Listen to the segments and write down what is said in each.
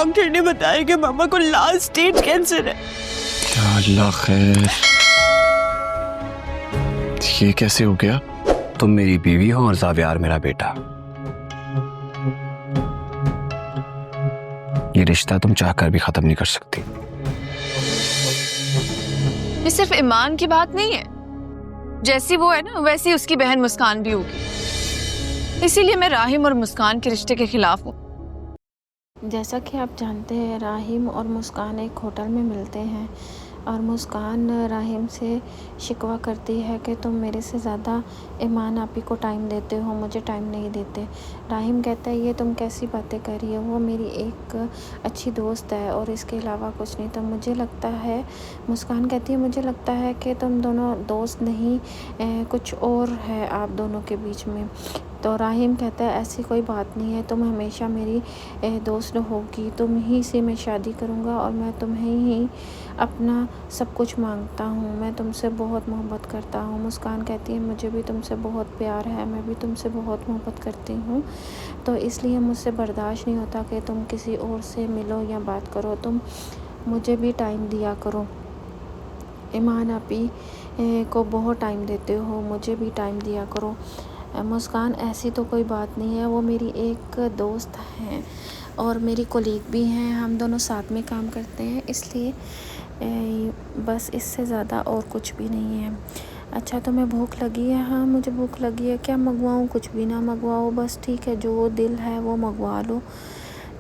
Doctor ने बताया कि मामा को लास्ट स्टेज कैंसर है। या अल्लाह खैर, ये कैसे हो गया? तुम मेरी बीवी हो और ज़ावियार मेरा बेटा। ये रिश्ता तुम चाहकर भी खत्म नहीं कर सकती। ये सिर्फ ईमान की बात नहीं है, जैसी वो है ना वैसी उसकी बहन मुस्कान भी होगी, इसीलिए मैं राहिम और मुस्कान के रिश्ते के खिलाफ हूँ। जैसा कि आप जानते हैं, राहिम और मुस्कान एक होटल में मिलते हैं और मुस्कान राहिम से शिकवा करती है कि तुम मेरे से ज़्यादा ईमान आपी को टाइम देते हो, मुझे टाइम नहीं देते। राहिम कहता है ये तुम कैसी बातें कर रही हो, वो मेरी एक अच्छी दोस्त है और इसके अलावा कुछ नहीं। तो मुझे लगता है, मुस्कान कहती है मुझे लगता है कि तुम दोनों दोस्त नहीं, कुछ और है आप दोनों के बीच में। तो राहिम कहता है ऐसी कोई बात नहीं है, तुम हमेशा मेरी दोस्त होगी, तुम ही से मैं शादी करूँगा और मैं तुम्हें ही अपना सब कुछ मांगता हूँ, मैं तुमसे बहुत मोहब्बत करता हूँ। मुस्कान कहती है मुझे भी तुमसे बहुत प्यार है, मैं भी तुमसे बहुत मोहब्बत करती हूँ, तो इसलिए मुझसे बर्दाश्त नहीं होता कि तुम किसी और से मिलो या बात करो, तुम मुझे भी टाइम दिया करो। ईमान आपी को बहुत टाइम देते हो, मुझे भी टाइम दिया करो। मुस्कान ऐसी तो कोई बात नहीं है, वो मेरी एक दोस्त हैं और मेरी कोलीग भी हैं, हम दोनों साथ में काम करते हैं, इसलिए बस इससे ज़्यादा और कुछ भी नहीं है। अच्छा तुम्हें भूख लगी है? हाँ मुझे भूख लगी है, क्या मंगवाऊँ? कुछ भी ना मंगवाओ, बस ठीक है जो दिल है वो मंगवा लो।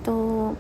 तो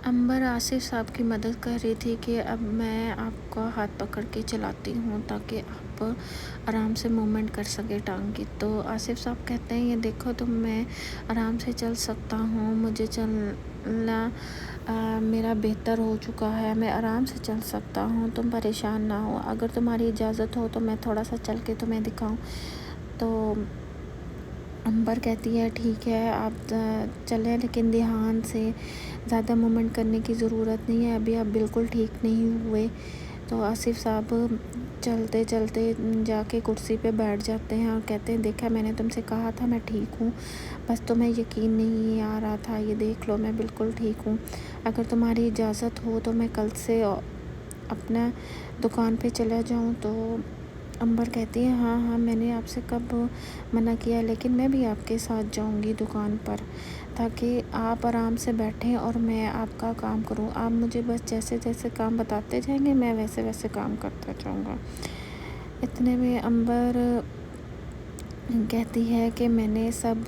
अंबर आसिफ साहब की मदद कर रही थी कि अब मैं आपका हाथ पकड़ के चलाती हूँ ताकि आप आराम से मूवमेंट कर सके टांग की। तो आसिफ साहब कहते हैं ये देखो तुम, मैं आराम से चल सकता हूँ, मुझे चलना मेरा बेहतर हो चुका है, मैं आराम से चल सकता हूँ, तुम परेशान ना हो। अगर तुम्हारी इजाज़त हो तो मैं थोड़ा सा चल के तुम्हें दिखाऊँ। तो अंबर कहती है ठीक है आप चलें, लेकिन ध्यान से, ज़्यादा मूवमेंट करने की ज़रूरत नहीं है, अभी आप बिल्कुल ठीक नहीं हुए। तो आसिफ साहब चलते चलते जाके कुर्सी पे बैठ जाते हैं और कहते हैं देखा मैंने तुमसे कहा था मैं ठीक हूँ, बस तुम्हें यकीन नहीं आ रहा था, ये देख लो मैं बिल्कुल ठीक हूँ। अगर तुम्हारी इजाज़त हो तो मैं कल से अपना दुकान पे चला जाऊँ। तो अंबर कहती है हाँ हाँ मैंने आपसे कब मना किया, लेकिन मैं भी आपके साथ जाऊंगी दुकान पर ताकि आप आराम से बैठें और मैं आपका काम करूं। आप मुझे बस जैसे जैसे काम बताते जाएंगे मैं वैसे वैसे काम करता जाऊंगा। इतने में अंबर कहती है कि मैंने सब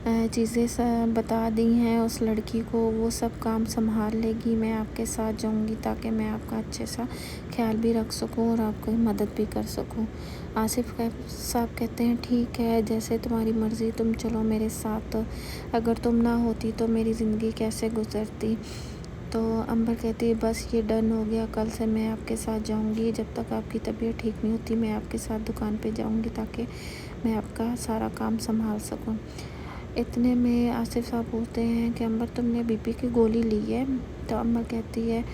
चीज़ें बता दी हैं उस लड़की को, वो सब काम संभाल लेगी, मैं आपके साथ जाऊंगी ताकि मैं आपका अच्छे सा ख्याल भी रख सकूं और आपकी मदद भी कर सकूं। आसिफ साहब कहते हैं ठीक है जैसे तुम्हारी मर्ज़ी, तुम चलो मेरे साथ, अगर तुम ना होती तो मेरी ज़िंदगी कैसे गुजरती। तो अंबर कहती है बस ये डन हो गया, कल से मैं आपके साथ जाऊंगी, जब तक आपकी तबीयत ठीक नहीं होती मैं आपके साथ दुकान पे जाऊंगी ताकि मैं आपका सारा काम संभाल सकूं। इतने में आसिफ साहब पूछते हैं कि अंबर तुमने बीपी की गोली ली है? तो अंबर कहती है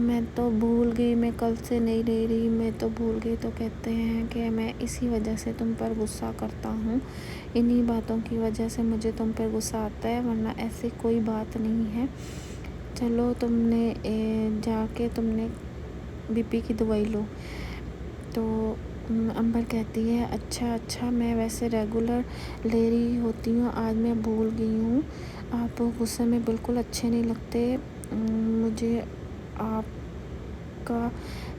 मैं तो भूल गई, मैं कल से नहीं ले रही, मैं तो भूल गई। तो कहते हैं कि मैं इसी वजह से तुम पर गुस्सा करता हूँ, इन्हीं बातों की वजह से मुझे तुम पर गुस्सा आता है, वरना ऐसी कोई बात नहीं है। चलो तुमने जाके तुमने बीपी की दवाई लो। तो अंबर कहती है अच्छा मैं वैसे रेगुलर ले रही होती हूँ, आज मैं भूल गई हूँ, आप गुस्से में बिल्कुल अच्छे नहीं लगते, मुझे आपका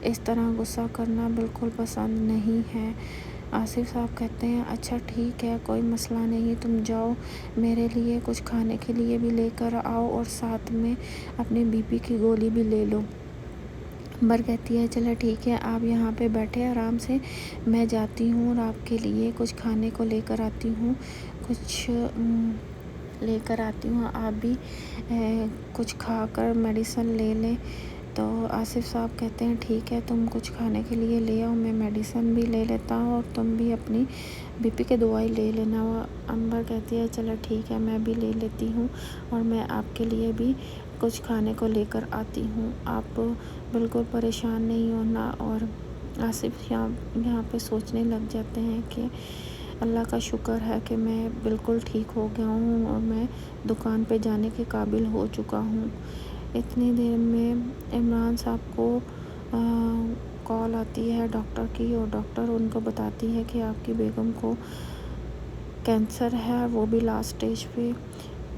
इस तरह गुस्सा करना बिल्कुल पसंद नहीं है। آصف صاحب کہتے ہیں اچھا ٹھیک ہے کوئی مسئلہ نہیں، تم جاؤ میرے لیے کچھ کھانے کے لیے بھی لے کر آؤ اور ساتھ میں اپنی بی پی کی گولی بھی لے لو۔ امبر کہتی ہے چلو ٹھیک ہے آپ یہاں پہ بیٹھے آرام سے، میں جاتی ہوں اور آپ کے لیے کچھ کھانے کو لے کر آتی ہوں، کچھ لے کر آتی ہوں، آپ بھی کچھ کھا کر میڈیسن لے لیں۔ تو آصف صاحب کہتے ہیں ٹھیک ہے تم کچھ کھانے کے لیے لے آؤ، میں میڈیسن بھی لے لیتا ہوں اور تم بھی اپنی بی پی کی دوائی لے لینا۔ امبر کہتی ہے چلو ٹھیک ہے میں بھی لے لیتی ہوں اور میں آپ کے لیے بھی کچھ کھانے کو لے کر آتی ہوں، آپ بالکل پریشان نہیں ہونا۔ اور آصف یہاں پہ سوچنے لگ جاتے ہیں کہ اللہ کا شکر ہے کہ میں بالکل ٹھیک ہو گیا ہوں اور میں دکان پہ جانے کے قابل ہو چکا ہوں۔ اتنی دیر میں عمران صاحب کو کال آتی ہے ڈاکٹر کی، اور ڈاکٹر ان کو بتاتی ہے کہ آپ کی بیگم کو کینسر ہے، وہ بھی لاسٹ اسٹیج پہ۔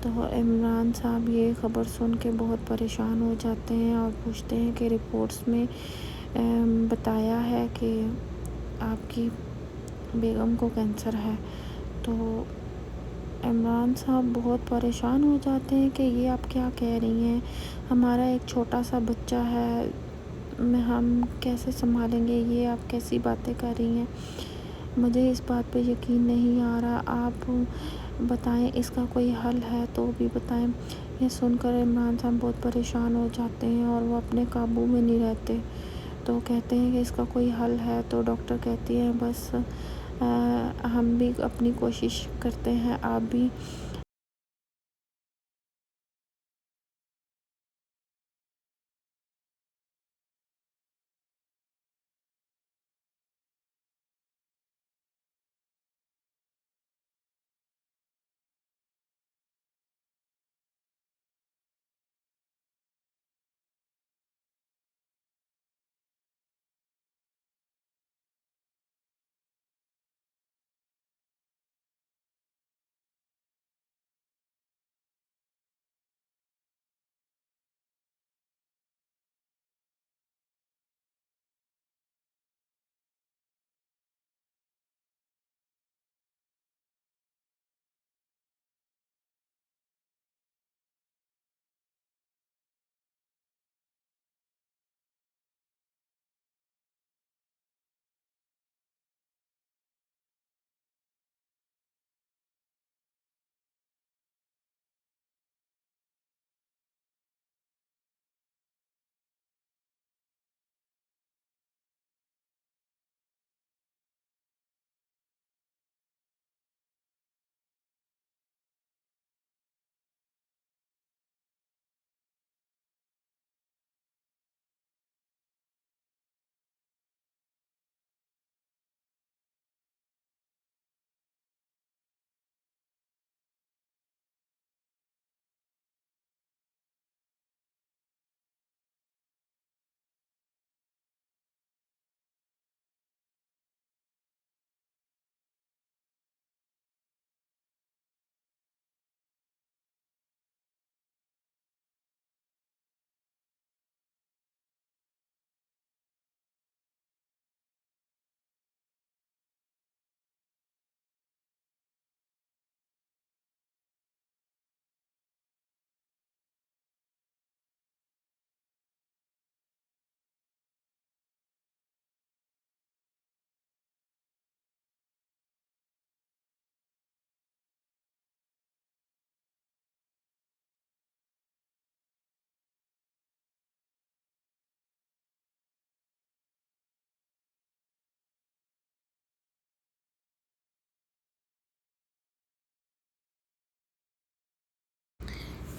تو عمران صاحب یہ خبر سن کے بہت پریشان ہو جاتے ہیں اور پوچھتے ہیں کہ رپورٹس میں بتایا ہے کہ آپ کی بیگم کو کینسر ہے۔ تو عمران صاحب بہت پریشان ہو جاتے ہیں کہ یہ آپ کیا کہہ رہی ہیں، ہمارا ایک چھوٹا سا بچہ ہے، ہم کیسے سنبھالیں گے، یہ آپ کیسی باتیں کر رہی ہیں، مجھے اس بات پہ یقین نہیں آ رہا، آپ بتائیں اس کا کوئی حل ہے تو بھی بتائیں۔ یہ سن کر عمران صاحب بہت پریشان ہو جاتے ہیں اور وہ اپنے قابو میں نہیں رہتے، تو کہتے ہیں کہ اس کا کوئی حل ہے۔ تو ڈاکٹر کہتی ہیں بس ہم بھی اپنی کوشش کرتے ہیں، آپ بھی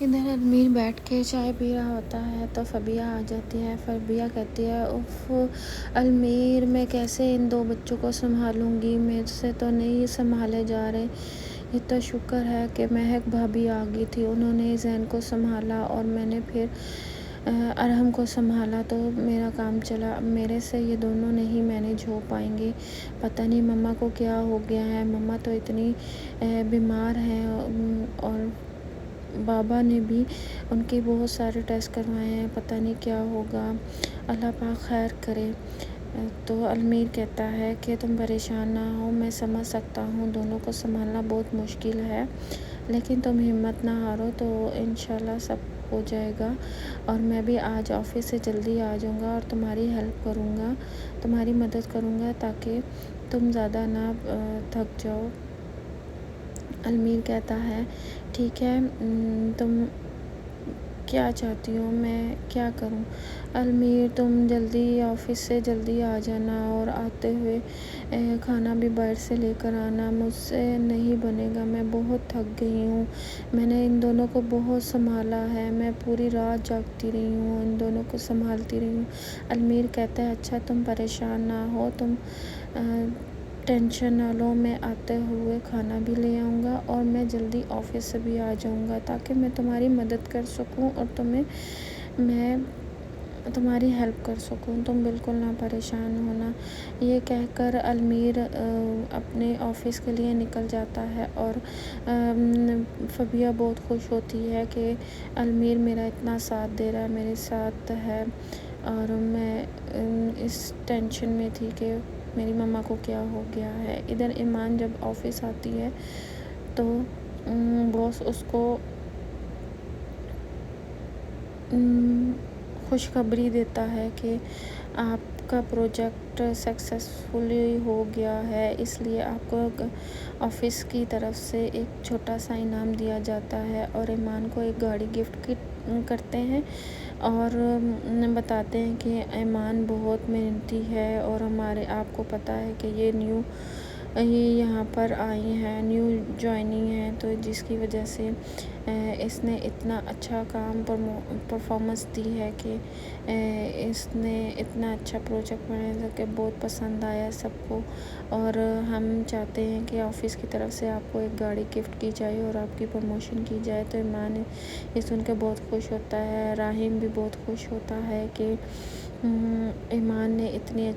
ادھر امیر بیٹھ کے چائے پی رہا ہوتا ہے تو فبیہ آ جاتی ہے۔ فبیہ کہتی ہے اف المیر، میں کیسے ان دو بچوں کو سنبھالوں گی، مجھ سے تو نہیں سنبھالے جا رہے۔ یہ تو شکر ہے کہ مہک بھابھی آ گئی تھی، انہوں نے زین کو سنبھالا اور میں نے پھر ارحم کو سنبھالا تو میرا کام چلا، میرے سے یہ دونوں نہیں مینیج ہو پائیں گے۔ پتہ نہیں مما کو کیا ہو گیا ہے، مما تو اتنی بیمار ہیں اور بابا نے بھی ان کے بہت سارے ٹیسٹ کروائے ہیں، پتہ نہیں کیا ہوگا، اللہ پاک خیر کرے۔ تو المیر کہتا ہے کہ تم پریشان نہ ہو، میں سمجھ سکتا ہوں دونوں کو سنبھالنا بہت مشکل ہے، لیکن تم ہمت نہ ہارو، تو انشاءاللہ سب ہو جائے گا، اور میں بھی آج آفس سے جلدی آ جاؤں گا اور تمہاری ہیلپ کروں گا، تمہاری مدد کروں گا تاکہ تم زیادہ نہ تھک جاؤ۔ المیر کہتا ہے ٹھیک ہے، تم کیا چاہتی ہو میں کیا کروں؟ المیر تم جلدی آفس سے جلدی آ جانا اور آتے ہوئے کھانا بھی باہر سے لے کر آنا، مجھ سے نہیں بنے گا، میں بہت تھک گئی ہوں، میں نے ان دونوں کو بہت سنبھالا ہے، میں پوری رات جاگتی رہی ہوں، ان دونوں کو سنبھالتی رہی ہوں۔ المیر کہتا ہے اچھا تم پریشان نہ ہو، تم ٹینشن نہ لو، میں آتے ہوئے کھانا بھی لے آؤں گا اور میں جلدی آفس سے بھی آ جاؤں گا تاکہ میں تمہاری مدد کر سکوں اور میں تمہاری ہیلپ کر سکوں، تم بالکل نہ پریشان ہونا۔ یہ کہہ کر المیر اپنے آفس کے لیے نکل جاتا ہے اور فبیہ بہت خوش ہوتی ہے کہ المیر میرا اتنا ساتھ دے رہا ہے، میرے ساتھ ہے، اور میں اس ٹینشن میں تھی کہ میری مما کو کیا ہو گیا ہے۔ ادھر ایمان جب آفس آتی ہے تو باس اس کو خوشخبری دیتا ہے کہ آپ کا پروجیکٹ سکسیسفلی ہو گیا ہے، اس لیے آپ کو آفس کی طرف سے ایک چھوٹا سا انعام دیا جاتا ہے، اور ایمان کو ایک گاڑی گفٹ کرتے ہیں اور بتاتے ہیں کہ ایمان بہت محنتی ہے، اور آپ کو پتہ ہے کہ یہ یہاں پر آئی ہیں، نیو جوائننگ ہے، تو جس کی وجہ سے اس نے اتنا اچھا کام پرفارمنس دی ہے کہ اس نے اتنا اچھا پروجیکٹ بنایا کہ بہت پسند آیا سب کو، اور ہم چاہتے ہیں کہ آفس کی طرف سے آپ کو ایک گاڑی گفٹ کی جائے اور آپ کی پروموشن کی جائے۔ تو ایمان یہ سن کے بہت خوش ہوتا ہے، راحیم بھی بہت خوش ہوتا ہے کہ ایمان نے اتنی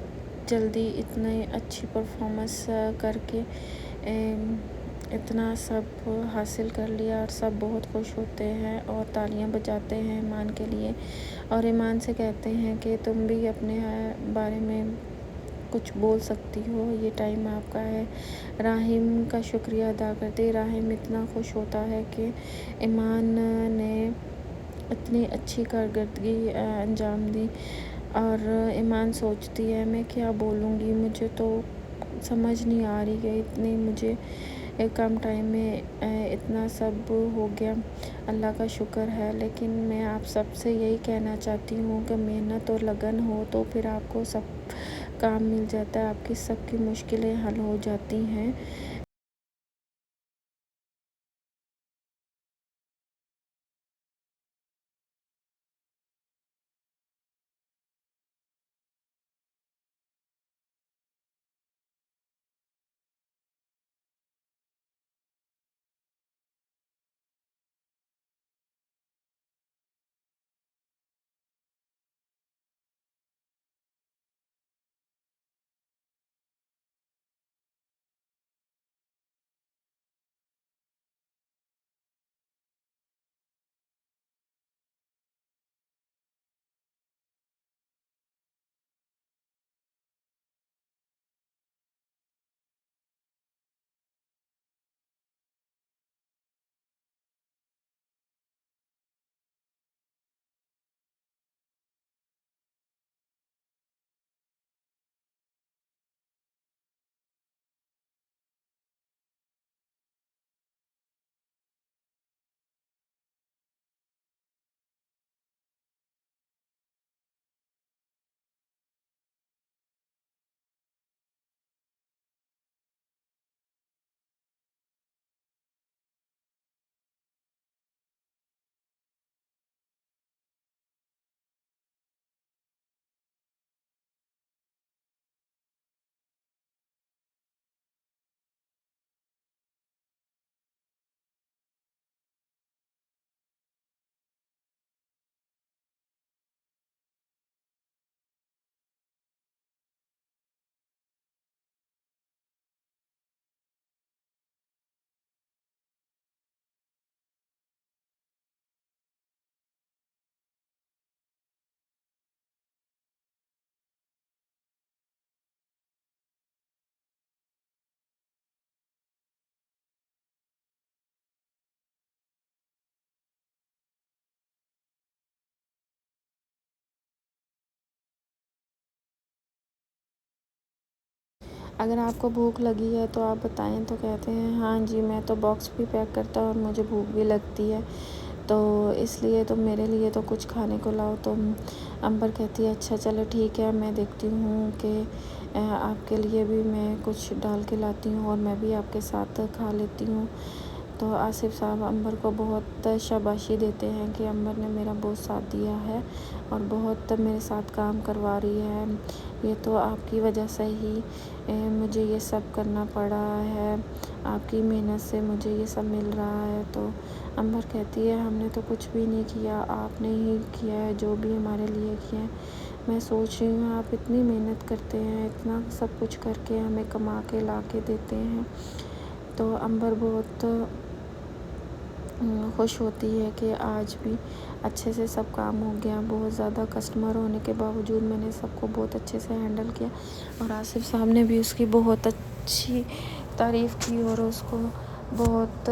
جلدی اتنی اچھی پرفارمنس کر کے اتنا سب حاصل کر لیا، اور سب بہت خوش ہوتے ہیں اور تالیاں بجاتے ہیں ایمان کے لیے، اور ایمان سے کہتے ہیں کہ تم بھی اپنے بارے میں کچھ بول سکتی ہو، یہ ٹائم آپ کا ہے۔ راحیم کا شکریہ ادا کرتے راحیم اتنا خوش ہوتا ہے کہ ایمان نے اتنی اچھی کارکردگی انجام دی، اور ایمان سوچتی ہے میں کیا بولوں گی، مجھے تو سمجھ نہیں آ رہی کہ مجھے کم ٹائم میں اتنا سب ہو گیا، اللہ کا شکر ہے، لیکن میں آپ سب سے یہی کہنا چاہتی ہوں کہ محنت اور لگن ہو تو پھر آپ کو سب کام مل جاتا ہے، آپ کی سب کی مشکلیں حل ہو جاتی ہیں۔ اگر آپ کو بھوک لگی ہے تو آپ بتائیں، تو کہتے ہیں ہاں جی میں تو باکس بھی پیک کرتا ہوں اور مجھے بھوک بھی لگتی ہے، تو اس لیے تو میرے لیے تو کچھ کھانے کو لاؤ۔ تو امبر کہتی ہے اچھا چلو ٹھیک ہے، میں دیکھتی ہوں کہ آپ کے لیے بھی میں کچھ ڈال کے لاتی ہوں اور میں بھی آپ کے ساتھ کھا لیتی ہوں۔ تو آصف صاحب امبر کو بہت شاباشی دیتے ہیں کہ امبر نے میرا بہت ساتھ دیا ہے اور بہت میرے ساتھ کام کروا رہی ہے، یہ تو آپ کی وجہ سے ہی مجھے یہ سب کرنا پڑا ہے، آپ کی محنت سے مجھے یہ سب مل رہا ہے۔ تو امبر کہتی ہے ہم نے تو کچھ بھی نہیں کیا، آپ نے ہی کیا ہے جو بھی ہمارے لیے کیا ہے۔ میں سوچ رہی ہوں آپ اتنی محنت کرتے ہیں، اتنا سب کچھ کر کے ہمیں کما کے لا کے دیتے ہیں۔ تو امبر بہت خوش ہوتی ہے کہ آج بھی اچھے سے سب کام ہو گیا، بہت زیادہ کسٹمر ہونے کے باوجود میں نے سب کو بہت اچھے سے ہینڈل کیا، اور آصف صاحب نے بھی اس کی بہت اچھی تعریف کی اور اس کو بہت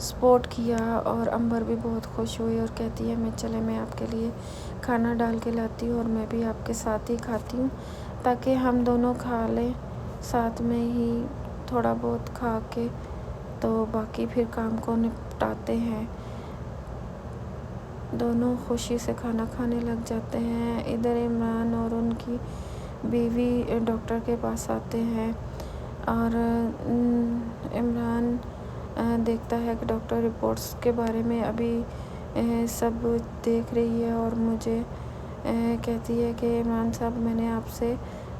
سپورٹ کیا، اور امبر بھی بہت خوش ہوئی اور کہتی ہے میں آپ کے لیے کھانا ڈال کے لاتی ہوں اور میں بھی آپ کے ساتھ ہی کھاتی ہوں تاکہ ہم دونوں کھا لیں ساتھ میں ہی تھوڑا بہت کھا کے، تو باقی پھر کام کو نپٹاتے ہیں۔ دونوں خوشی سے کھانا کھانے لگ جاتے ہیں۔ ادھر عمران اور ان کی بیوی ڈاکٹر کے پاس آتے ہیں اور عمران دیکھتا ہے کہ ڈاکٹر رپورٹس کے بارے میں ابھی سب دیکھ رہی ہے اور مجھے کہتی ہے کہ عمران صاحب میں نے آپ سے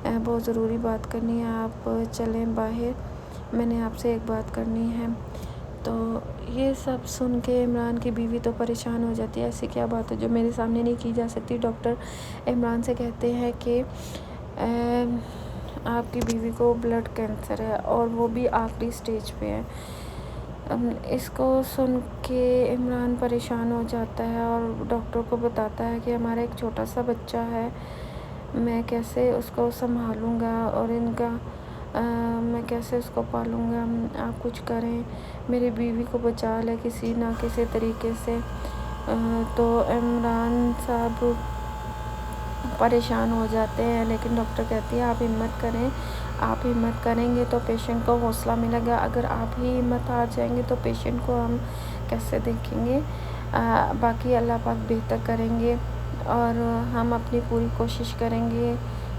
بہت ضروری بات کرنی ہے، آپ چلیں باہر، میں نے آپ سے ایک بات کرنی ہے۔ تو یہ سب سن کے عمران کی بیوی تو پریشان ہو جاتی ہے، ایسی کیا بات ہے جو میرے سامنے نہیں کی جا سکتی۔ ڈاکٹر عمران سے کہتے ہیں کہ آپ کی بیوی کو بلڈ کینسر ہے اور وہ بھی آخری سٹیج پہ ہے۔ اس کو سن کے عمران پریشان ہو جاتا ہے اور ڈاکٹر کو بتاتا ہے کہ ہمارا ایک چھوٹا سا بچہ ہے، میں کیسے اس کو سنبھالوں گا اور میں کیسے اس کو پالوں گا، آپ کچھ کریں، میری بیوی کو بچا لے کسی نہ کسی طریقے سے۔ تو عمران صاحب پریشان ہو جاتے ہیں، لیکن ڈاکٹر کہتی ہے آپ ہمت کریں، آپ ہمت کریں گے تو پیشنٹ کو حوصلہ ملے گا، اگر آپ ہی ہمت ہار جائیں گے تو پیشنٹ کو ہم کیسے دیکھیں گے، باقی اللہ پاک بہتر کریں گے اور ہم اپنی پوری کوشش کریں گے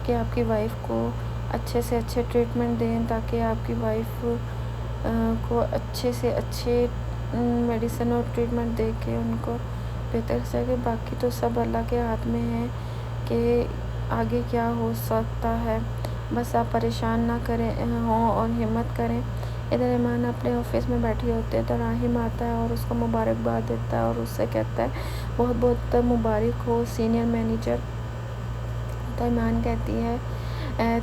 کہ آپ کی وائف کو اچھے سے اچھے ٹریٹمنٹ دیں تاکہ آپ کی وائف کو اچھے سے اچھے میڈیسن اور ٹریٹمنٹ دے کے ان کو بہتر سکے۔ باقی تو سب اللہ کے ہاتھ میں ہے کہ آگے کیا ہو سکتا ہے، بس آپ پریشان نہ کریں ہوں اور ہمت کریں۔ ادھر ایمان اپنے آفس میں بیٹھی ہوتے ہیں تو راحم آتا ہے اور اس کو مبارکباد دیتا ہے اور اس سے کہتا ہے بہت بہت مبارک ہو سینئر مینیجر۔ تو ایمان کہتی ہے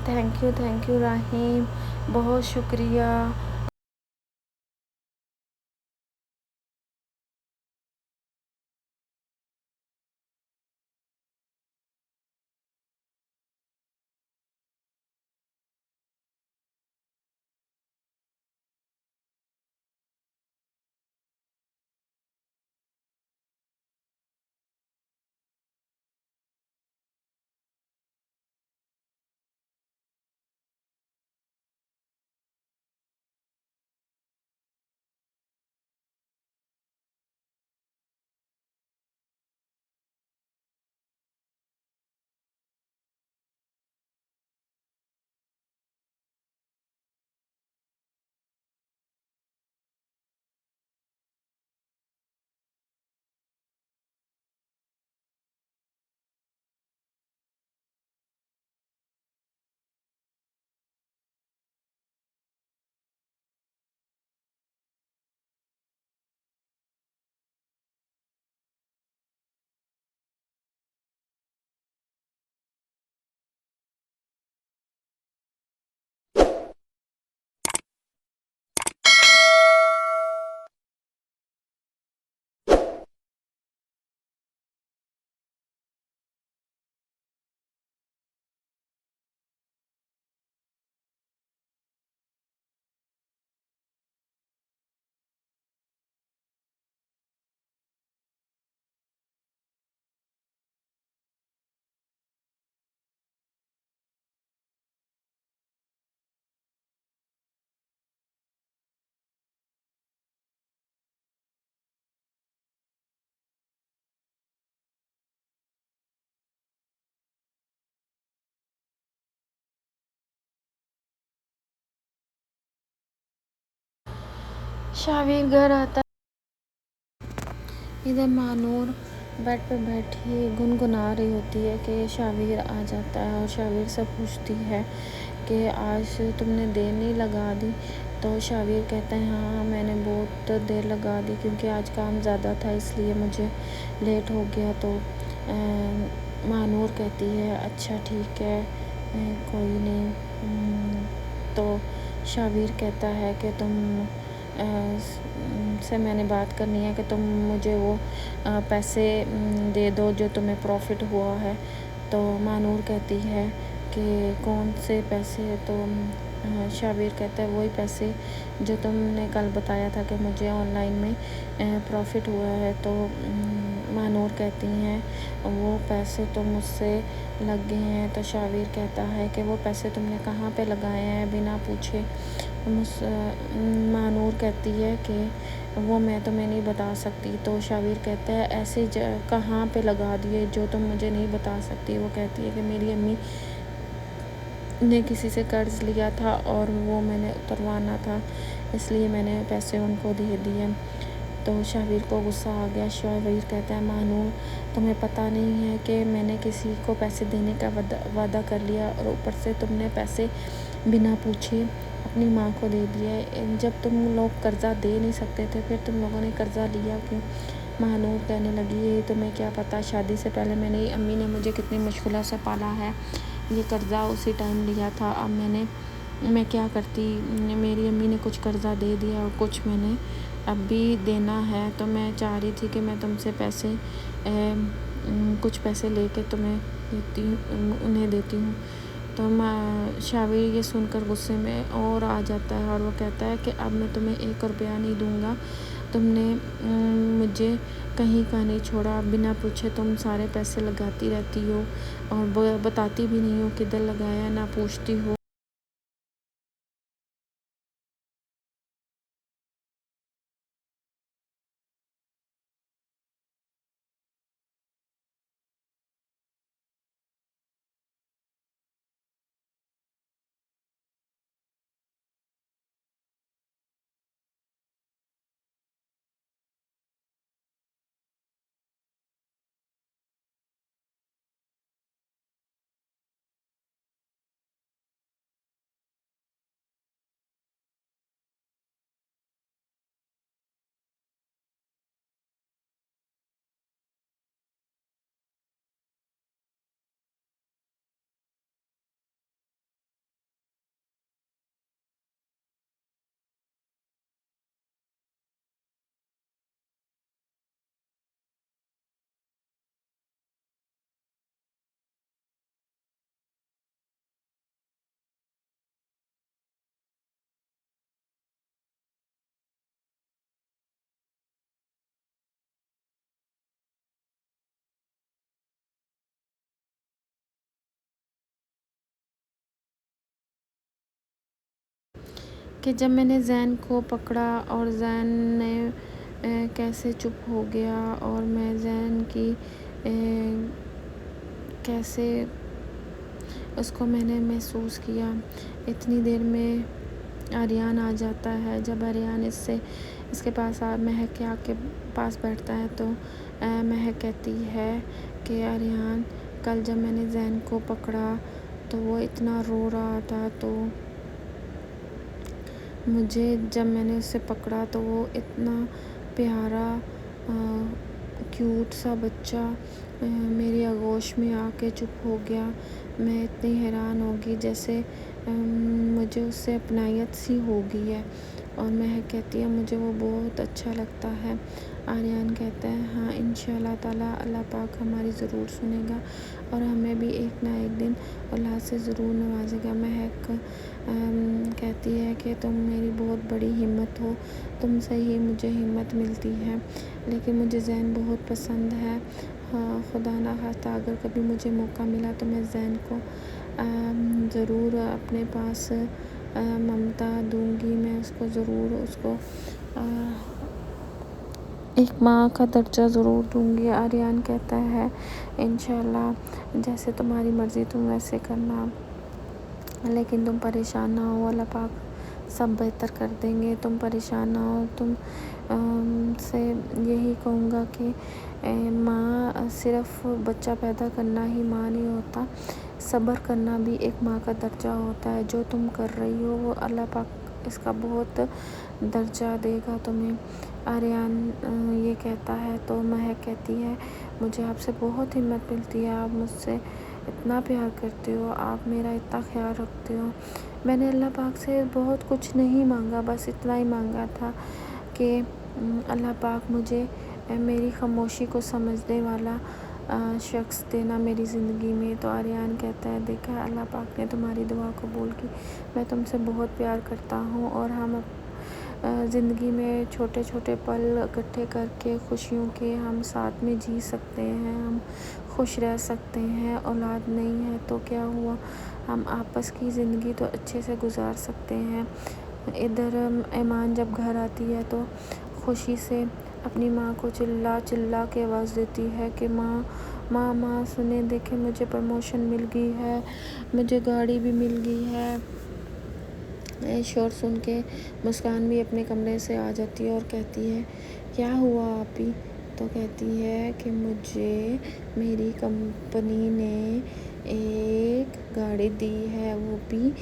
تھینک یو راحم، بہت شکریہ۔ शावीर घर आता, इधर मानूर बेड पे बैठी गुनगुना रही होती है कि शावीर आ जाता है और शावीर से पूछती है कि आज तुमने देर नहीं लगा दी। तो शावीर कहता है हाँ मैंने बहुत देर लगा दी क्योंकि आज काम ज़्यादा था इसलिए मुझे लेट हो गया। तो मानूर कहती है अच्छा ठीक है कोई नहीं। तो शावीर कहता है कि तुम से मैंने बात करनी है कि तुम मुझे वो पैसे दे दो जो तुम्हें प्रॉफिट हुआ है। तो मानूर कहती है कि कौन से पैसे। तो शावीर कहता है वही पैसे जो तुमने कल बताया था कि मुझे ऑनलाइन में प्रॉफिट हुआ है। तो मानूर कहती हैं वो पैसे तो मुझसे लग गए हैं। तो शावीर कहता है कि वो पैसे तुमने कहाँ पे लगाए हैं बिना पूछे। मानूर कहती है कि वो मैं तुम्हें नहीं बता सकती। तो शावीर कहता है ऐसे कहाँ पे लगा दिए जो तुम मुझे नहीं बता सकती। वो कहती है कि मेरी अम्मी ने किसी से कर्ज लिया था और वो मैंने उतरवाना था इसलिए मैंने पैसे उनको दे दिए। तो शावीर को गुस्सा आ गया। शावीर कहता है मानूर तुम्हें पता नहीं है कि मैंने किसी को पैसे देने का वादा कर लिया और ऊपर से तुमने पैसे बिना पूछे अपनी माँ को दे दिया। जब तुम लोग कर्जा दे नहीं सकते थे फिर तुम लोगों ने कर्जा लिया क्यों। मानूर कहने लगी ये तुम्हें क्या पता, शादी से पहले मेरी अम्मी ने मुझे कितनी मुश्किलों से पाला है, ये कर्जा उसी टाइम लिया था। अब मैं क्या करती, मेरी अम्मी ने कुछ कर्जा दे दिया और कुछ मैंने अब भी देना है। तो मैं चाह रही थी कि मैं तुमसे पैसे कुछ पैसे लेके उन्हें देती हूँ। तो शावीर ये सुनकर गुस्से में और आ जाता है और वो कहता है कि अब मैं तुम्हें 1 रुपया नहीं दूंगा, तुमने मुझे कहीं का नहीं छोड़ा, बिना पूछे तुम सारे पैसे लगाती रहती हो और बताती भी नहीं हो किधर लगाया, ना पूछती हो। कि जब मैंने जैन को पकड़ा और जैन ने कैसे चुप हो गया और मैं जैन की कैसे उसको मैंने महसूस किया। इतनी देर में आर्यन आ जाता है। जब आर्यन इसके पास महक के आके पास बैठता है तो महक कहती है कि आर्यन कल जब मैंने जैन को पकड़ा तो वो इतना रो रहा था, तो मुझे जब मैंने उसे पकड़ा तो वो इतना प्यारा क्यूट सा बच्चा मेरी आगोश में आके चुप हो गया। मैं इतनी हैरान होगी जैसे मुझे उससे अपनायत सी हो गई है। और महक कहती है मुझे वो बहुत अच्छा लगता है। आर्यन कहता है हाँ इंशाल्लाह ताला अल्लाह पाक हमारी ज़रूर सुनेगा और हमें भी एक ना एक दिन औलाद से ज़रूर नवाजेगा। महक कहती है कि तुम मेरी बहुत बड़ी हिम्मत हो, तुमसे ही मुझे हिम्मत मिलती है, लेकिन मुझे जैन बहुत पसंद है। हाँ खुदा ना खास्ता अगर कभी मुझे मौका मिला तो मैं जैन को ज़रूर अपने पास ममता दूंगी। मैं उसको ज़रूर एक माँ का दर्जा ज़रूर दूंगी। आर्यन कहता है इंशाल्लाह जैसे तुम्हारी मर्ज़ी तुम वैसे करना, लेकिन तुम परेशान ना हो, अल्लाह पाक सब बेहतर कर देंगे, तुम परेशान ना हो। तुम से यही कहूँगा कि माँ सिर्फ बच्चा पैदा करना ही माँ नहीं होता, सब्र करना भी एक माँ का दर्जा होता है। जो तुम कर रही हो वो अल्लाह पाक इसका बहुत दर्जा देगा तुम्हें। आर्यन ये कहता है तो महक कहती है मुझे आपसे बहुत हिम्मत मिलती है, आप मुझसे इतना प्यार करते हो, आप मेरा इतना ख्याल रखते हो। मैंने अल्लाह पाक से बहुत कुछ नहीं मांगा, बस इतना ही मांगा था कि अल्लाह पाक मुझे मेरी खामोशी को समझने वाला शख्स देना मेरी ज़िंदगी में। तो आर्यन कहता है देखा अल्लाह पाक ने तुम्हारी दुआ कबूल की, मैं तुमसे बहुत प्यार करता हूँ और हम ज़िंदगी में छोटे छोटे पल इकट्ठे करके खुशियों के हम साथ में जी सकते हैं, हम खुश रह सकते हैं। औलाद नहीं है तो क्या हुआ, हम आपस की ज़िंदगी तो अच्छे से गुजार सकते हैं। इधर ईमान जब घर आती है तो खुशी से अपनी माँ को चिल्ला चिल्ला के आवाज़ देती है कि माँ माँ माँ सुने देखे मुझे प्रमोशन मिल गई है, मुझे गाड़ी भी मिल गई है। शोर सुन के मुस्कान भी अपने कमरे से आ जाती है और कहती है क्या हुआ आपी? तो कहती है कि मुझे मेरी कंपनी ने एक गाड़ी दी है, वो भी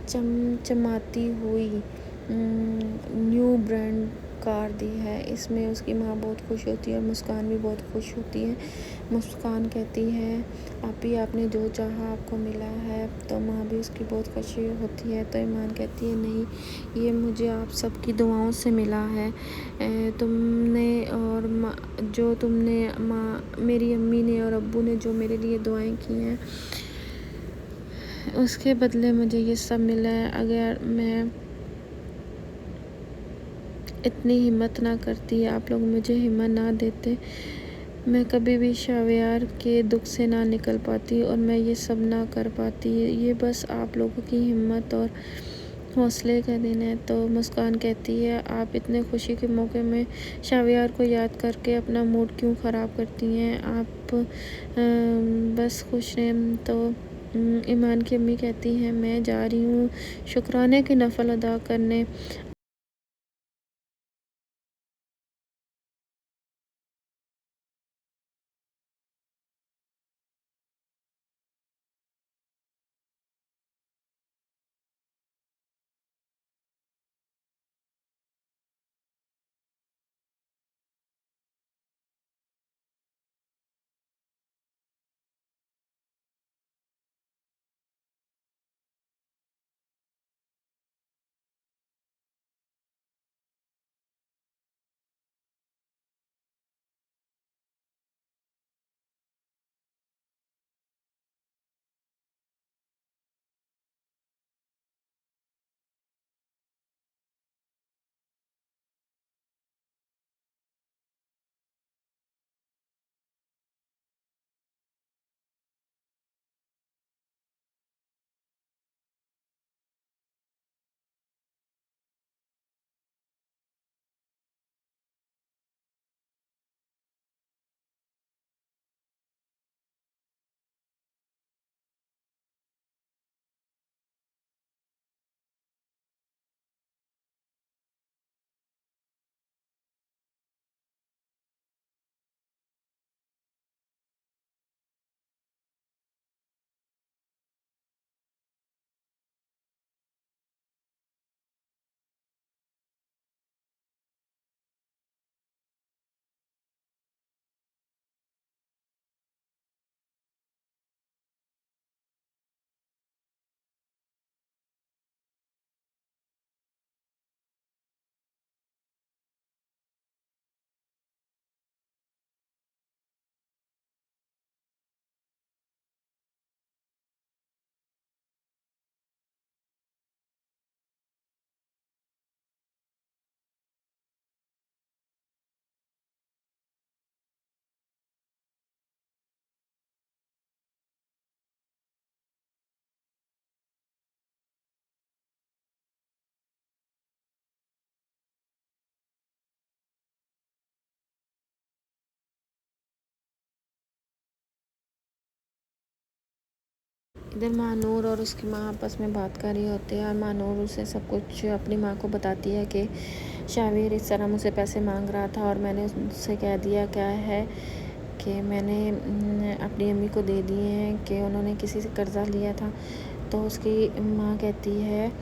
चमचमाती हुई न्यू ब्रांड कार दी है। इसमें उसकी माँ बहुत खुश होती है और मुस्कान भी बहुत खुश होती है। मुस्कान कहती है आपी आपने जो चाहा आपको मिला है, तो माँ भी उसकी बहुत खुशी होती है। तो ईमान कहती है नहीं, ये मुझे आप सबकी दुआओं से मिला है। तुमने और जो तुमने माँ मेरी अम्मी ने और अब्बू ने जो मेरे लिए दुआएं की हैं उसके बदले मुझे ये सब मिला है। अगर मैं इतनी हिम्मत ना करती, आप लोग मुझे हिम्मत ना देते, मैं कभी भी शावियार के दुख से ना निकल पाती और मैं ये सब ना कर पाती। ये बस आप लोगों की हिम्मत और हौसले का दिन है। तो मुस्कान कहती है आप इतने खुशी के मौके में शावियार को याद करके अपना मूड क्यों ख़राब करती हैं, आप बस खुश रहें। तो ईमान की अम्मी कहती हैं मैं जा रही हूँ शुक्राने की नफल अदा करने। इधर महानूर और उसकी माँ आपस में बात कर रही होती है और महानूर उसे सब कुछ अपनी माँ को बताती है कि शावेर इस तरह मुझसे पैसे मांग रहा था और मैंने उससे कह दिया क्या है कि मैंने अपनी अम्मी को दे दिए हैं कि उन्होंने किसी से कर्ज़ा लिया था। तो उसकी माँ कहती है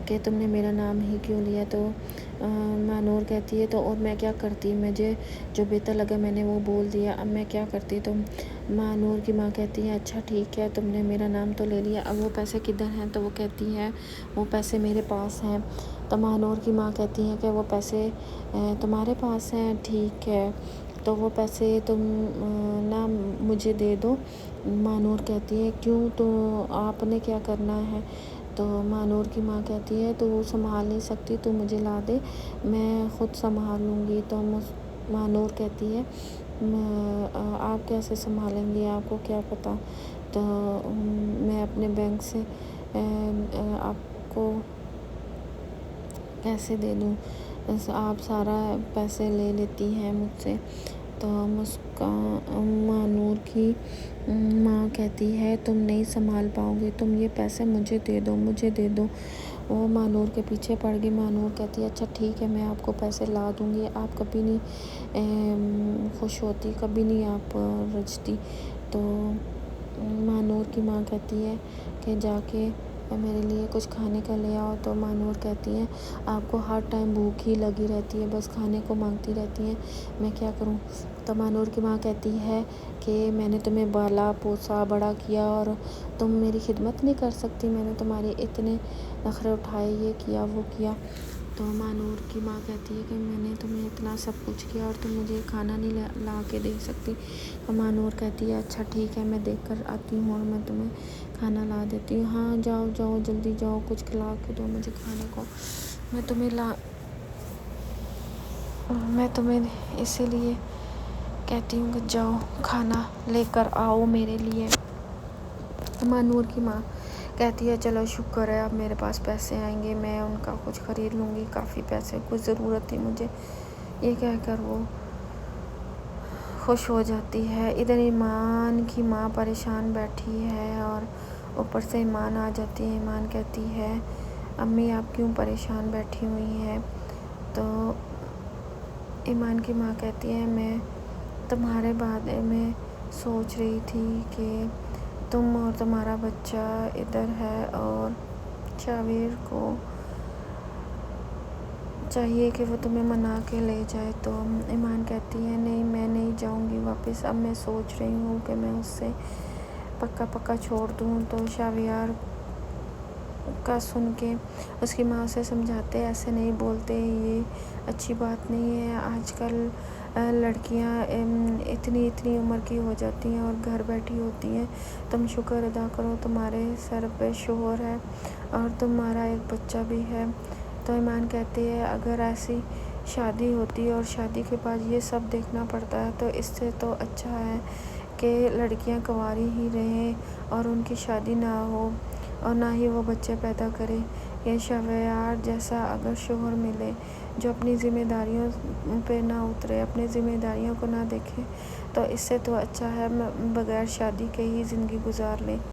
कि तुमने मेरा नाम ही क्यों लिया। तो महानूर कहती है तो और मैं क्या करती, मुझे जो बेहतर लगा मैंने वो बोल दिया, अब मैं क्या करती। तो महानूर की माँ कहती है अच्छा ठीक है, तुमने मेरा नाम तो ले लिया, अब वो पैसे किधर हैं। तो वो कहती है वो पैसे मेरे पास हैं। तो महानूर की माँ कहती है कि वो पैसे तुम्हारे पास हैं, ठीक है, तो वो पैसे तुम ना मुझे दे दो। महानूर कहती है क्यों, तो आपने क्या करना है। तो महानूर की माँ कहती है तू संभाल नहीं सकती, तू मुझे ला दे, मैं ख़ुद संभाल लूँगी। तो महानूर कहती है आप कैसे संभालेंगी, आपको क्या पता। तो मैं अपने बैंक से आपको कैसे दे दूँ, आप सारा पैसे ले लेती हैं मुझसे। तो महानूर की माँ कहती है तुम नहीं संभाल पाओगे, तुम ये पैसे मुझे दे दो, मुझे दे दो। वो महानूर के पीछे पड़ गई। महानूर कहती है अच्छा ठीक है, मैं आपको पैसे ला दूँगी, आप कभी नहीं खुश होती, कभी नहीं आप रजती। तो महानूर की माँ कहती है कि जाके मेरे लिए कुछ खाने का ले आओ। तो महानूर कहती है आपको हर टाइम भूख ही लगी रहती है, बस खाने को मांगती रहती हैं, मैं क्या करूं। तो महानूर की माँ कहती है कि मैंने तुम्हें पाला पोसा बड़ा किया और तुम मेरी खिदमत नहीं कर सकती, मैंने तुम्हारे इतने नखरे उठाए, ये किया वो किया। तो महानूर की माँ कहती है कि मैंने तुम्हें इतना सब कुछ किया और तुम मुझे खाना नहीं ला के दे सकती। तो महानूर कहती है अच्छा ठीक है, मैं देख कर आती हूँ और मैं तुम्हें खाना ला देती हूँ। हाँ जाओ जाओ जल्दी जाओ, कुछ खिला के दो मुझे खाने को, मैं तुम्हें इसीलिए कहती हूँ कि जाओ खाना लेकर आओ मेरे लिए। महानूर की माँ कहती है चलो शुक्र है अब मेरे पास पैसे आएंगे, मैं उनका कुछ ख़रीद लूँगी, काफ़ी पैसे कुछ ज़रूरत थी मुझे, ये कहकर वो खुश हो जाती है। इधर ईमान की माँ परेशान बैठी है और ऊपर से ईमान आ जाती है। ईमान कहती है अम्मी आप क्यों परेशान बैठी हुई हैं। तो ईमान की माँ कहती है मैं तुम्हारे बारे में सोच रही थी कि तुम और तुम्हारा बच्चा इधर है और शावेर को चाहिए कि वो तुम्हें मना के ले जाए। तो ईमान कहती है नहीं मैं नहीं जाऊंगी वापस, अब मैं सोच रही हूँ कि मैं उससे पक्का छोड़ दूँ। तो शावेर का सुन के उसकी माँ उसे समझाते ऐसे नहीं बोलते, ये अच्छी बात नहीं है, आजकल लड़कियां इतनी उम्र की हो जाती हैं और घर बैठी होती हैं, तुम शुक्र अदा करो तुम्हारे सर पे शोहर है और तुम्हारा एक बच्चा भी है। तो ईमान कहती है अगर ऐसी शादी होती और शादी के बाद ये सब देखना पड़ता है तो इससे तो अच्छा है कि लड़कियां कुंवारी ही रहें और उनकी शादी ना हो और ना ही वो बच्चे पैदा करे। ये शावेर जैसा अगर शोहर मिले जो अपनी ज़िम्मेदारियों पे ना उतरे, अपनी ज़िम्मेदारियों को ना देखे, तो इससे तो अच्छा है बगैर शादी के ही ज़िंदगी गुजार ले।